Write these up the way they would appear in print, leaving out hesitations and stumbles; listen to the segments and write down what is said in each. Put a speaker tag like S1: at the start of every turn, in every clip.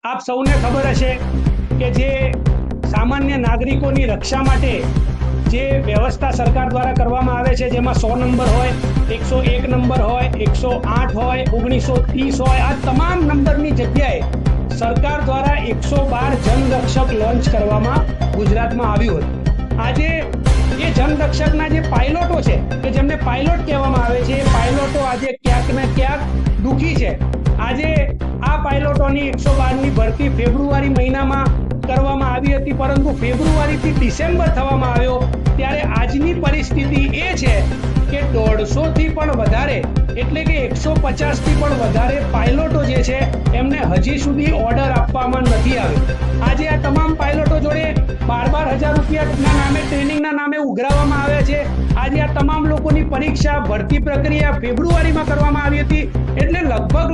S1: આપ સૌને ખબર હશે કે જે સામાન્ય નાગરિકોની રક્ષા માટે જે વ્યવસ્થા સરકાર દ્વારા કરવામાં આવે છે, જેમાં 100 નંબર હોય, 101 નંબર હોય, 108 હોય, 1930 હોય, આ તમામ નંબરની જગ્યાએ સરકાર દ્વારા 112 જનરક્ષક લોન્ચ કરવામાં ગુજરાતમાં આવ્યું હતું. આજે એ જનરક્ષકના જે પાયલોટો છે કે જેમને પાયલોટ કહેવામાં આવે છે, એ પાયલોટો આજે ક્યાંક ને ક્યાંક દુઃખી છે. આજે આ પાયલોટોની 112ની ભરતી ફેબ્રુઆરી મહિનામાં કરવામાં આવી હતી, પરંતુ ફેબ્રુઆરીથી ડિસેમ્બર થવામાં આવ્યો ત્યારે આજની પરિસ્થિતિ એ છે કે 150 થી પણ વધારે એટલે કે 150 થી પણ વધારે પાયલોટો જે છે એમને હજી સુધી ઓર્ડર આપવામાં નથી આવ્યો. આજે આ તમામ પાયલોટો જોડે 12,000 રૂપિયાના નામે ટ્રેનિંગના નામે ઉઘરાવવામાં આવ્યા છે. આજે આ તમામ લોકોની પરીક્ષા ભરતી પ્રક્રિયા ફેબ્રુઆરીમાં કરવામાં આવી હતી, એટલે લગભગ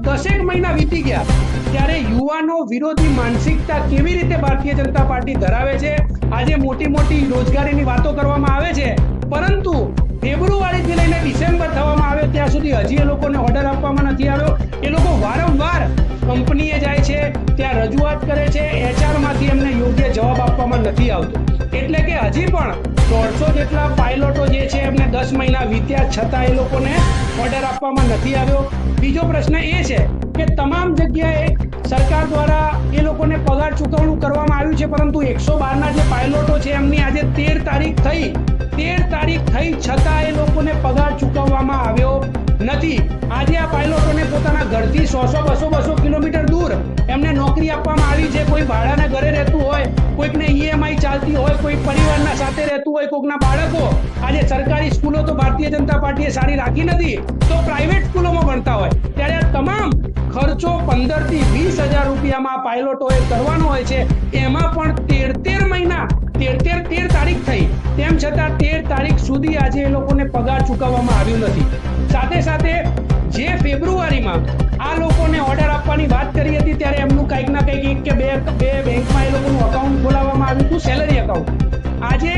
S1: 10 મહિના વીતી ગયા. ત્યારે યુવાનો વિરોધી માનસિકતા કેવી રીતે ભારતીય જનતા પાર્ટી ધરાવે છે. આજે મોટી રોજગારીની વાતો કરવામાં આવે છે, પરંતુ ફેબ્રુઆરીથી લઈને ડિસેમ્બર થવામાં આવ્યો ત્યાં સુધી હજી એ લોકોને ઓર્ડર આપવામાં નથી આવ્યો. એ લોકો વારંવાર કંપનીએ જાય છે, ત્યાં રજૂઆત કરે છે, HR માંથી એમને યોગ્ય જવાબ આપવામાં નથી આવતો. એટલે કે હજી પણ 150 જેટલા પાયલોટો જે છે એમને 10 મહિના વીત્યા છતાં એ લોકોને ઓર્ડર આપવામાં નથી આવ્યો. બીજો પ્રશ્ન એ છે કે તમામ જગ્યાએ સરકાર દ્વારા એ લોકોને પગાર ચૂકવણું કરવામાં આવ્યું છે, પરંતુ 112ના જે પાયલોટો છે એમની આજે 13 તારીખ થઈ છતાં એ લોકોને પગાર ચૂકવવામાં આવ્યો નથી. આજે આ પાયલોટોને પોતાના ઘરથી 100-200 કિલોમીટર દૂર એમને નોકરી આપવામાં આવી છે. કોઈ ભાડાના ઘરે રહેતું હોય, કોઈકને EMI ચાલતી હોય, કોઈ પરિવારના સાથે રહેતું હોય, કોઈકના બાળકો આજે સરકારી સ્કૂલો તો ભારતીય જનતા પાર્ટીએ સારી રાખી નથી, તો પ્રાઇવેટ સ્કૂલોમાં ભણતા હોય, ત્યારે આ તમામ ખર્ચો 15 થી 20,000 રૂપિયામાં પાયલોટોએ કરવાનો હોય છે. એમાં પણ 13 મહિના 13 તારીખ થઈ, તેમ છતાં 13 તારીખ સુધી આજે એ લોકોને પગાર ચૂકવવામાં આવ્યું નથી. સાથે જે ફેબ્રુઆરીમાં આ લોકોને ઓર્ડર આપવાની વાત કરી હતી ત્યારે એમનું કંઈક ના કંઈક એક કે બે બેંકમાં એ લોકોનું અકાઉન્ટ ખોલાવવામાં આવ્યું હતું, સેલરી એકાઉન્ટ. આજે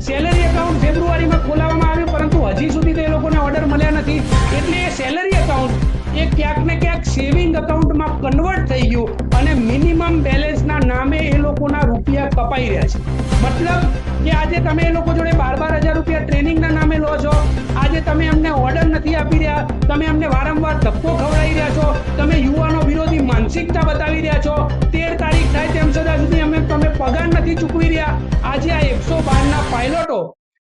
S1: સેલરી એકાઉન્ટ ફેબ્રુઆરીમાં ખોલાવવામાં આવ્યું, પરંતુ હજી સુધી તો એ લોકોને ઓર્ડર મળ્યા નથી. એટલે એ સેલરી એકાઉન્ટ એ ક્યાંક ને ક્યાંક સેવિંગ એકાઉન્ટમાં કન્વર્ટ થઈ ગયું અને મિનિમમ બેલેન્સના નામે એ લોકોના રૂપિયા કપાઈ રહ્યા છે. મતલબ કે આજે તમે એ લોકો જોડે 12,000 રૂપિયા ટ્રેનિંગના નામે લો છો, આજે તમે એમને ઓર્ડર નથી આપી રહ્યા, તમે એમને વારંવાર ધક્કો ખવડાવી રહ્યા છો, તમે યુવાનો વિરોધી માનસિકતા બતાવી રહ્યા છો. 13 તારીખ થાય તેમ છતાં સુધી તમે પગાર નથી ચૂકવી રહ્યા. આજે આ 112ના પાયલોટો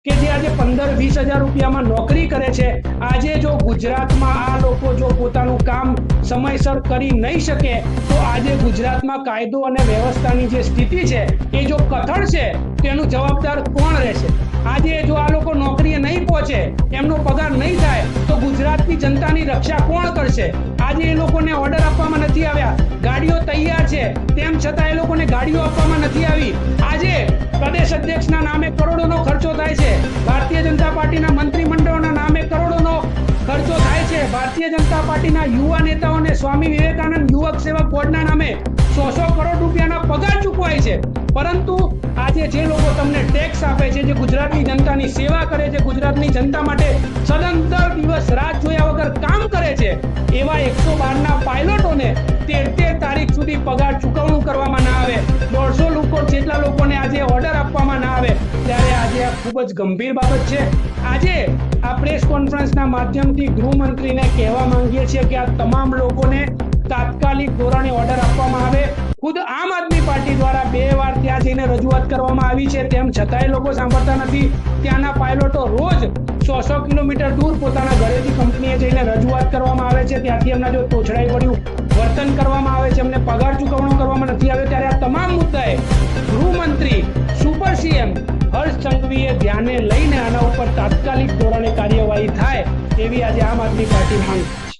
S1: કે જે આજે 15-20,000 રૂપિયામાં નોકરી કરે છે, આજે જો ગુજરાતમાં આ લોકો જો પોતાનું કામ સમયસર કરી નહીં શકે તો આજે ગુજરાતમાં કાયદો અને વ્યવસ્થાની જે સ્થિતિ છે એ જો કથળ છે તેનું જવાબદાર કોણ રહેશે? આજે જો આ લોકો નોકરીએ નહીં પહોંચે, એમનો પગાર નહીં થાય તો ગુજરાતની જનતાની રક્ષા કોણ કરશે? આજે એ લોકોને ઓર્ડર આપવામાં નથી આવ્યા, ગાડીઓ તૈયાર છે, તેમ છતાં એ લોકોને ગાડીઓ આપવામાં નથી આવી. આજે પ્રદેશ અધ્યક્ષના નામે કરોડોનો ખર્ચો થાય છે, ભારતીય જનતા પાર્ટીના મંત્રીમંડળના નામે કરોડોનો ખર્ચો થાય છે, ભારતીય જનતા પાર્ટીના યુવા નેતાઓને સ્વામી વિવેકાનંદ યુવક સેવક બોર્ડના નામે 100 કરોડ રૂપિયાના પગાર ચૂકવાય છે. પરંતુ આજે જે લોકો તમને ટેક્સ આપે છે, જે ગુજરાતની જનતાની સેવા કરે છે, ગુજરાતની જનતા માટે સદંતર દિવસ રાત જોયા વગર કામ કરે છે, એવા 112ના પાયલોટોને 13 તારીખ સુધી પગાર ચૂકવણું કરવામાં ના આવે, 150 લોકો જેટલા લોકોને આજે ઓર્ડર આપવામાં ના આવે, ત્યારે આજે આ ખૂબ જ ગંભીર બાબત છે. આજે આ પ્રેસ કોન્ફરન્સના માધ્યમથી ગૃહમંત્રીને કહેવા માંગીએ છીએ કે આ તમામ લોકોને તાત્કાલિક ધોરણે ઓર્ડર આપવામાં આવે. ખુદ આમ આદમી પાર્ટી દ્વારા 2 વાર ત્યાં જઈને રજૂઆત કરવામાં આવી છે, તેમ છતાંય લોકો સાંભળતા નથી. ત્યાંના પાયલોટો રોજ 100 કિલોમીટર દૂર પોતાના ઘરેથી કંપનીએ જઈને રજૂઆત કરવામાં આવે છે, ત્યાંથી એમના જો તોછડાઈ પડ્યું વર્તન કરવામાં આવે છે, એમને પગાર ચૂકવણો કરવામાં નથી આવ્યો. ત્યારે આ તમામ મુદ્દાએ ગૃહમંત્રી સુપર CM હર્ષ સંઘવીએ ધ્યાને લઈને આના ઉપર તાત્કાલિક ધોરણે કાર્યવાહી થાય એવી આજે આમ આદમી પાર્ટી માંગ છે.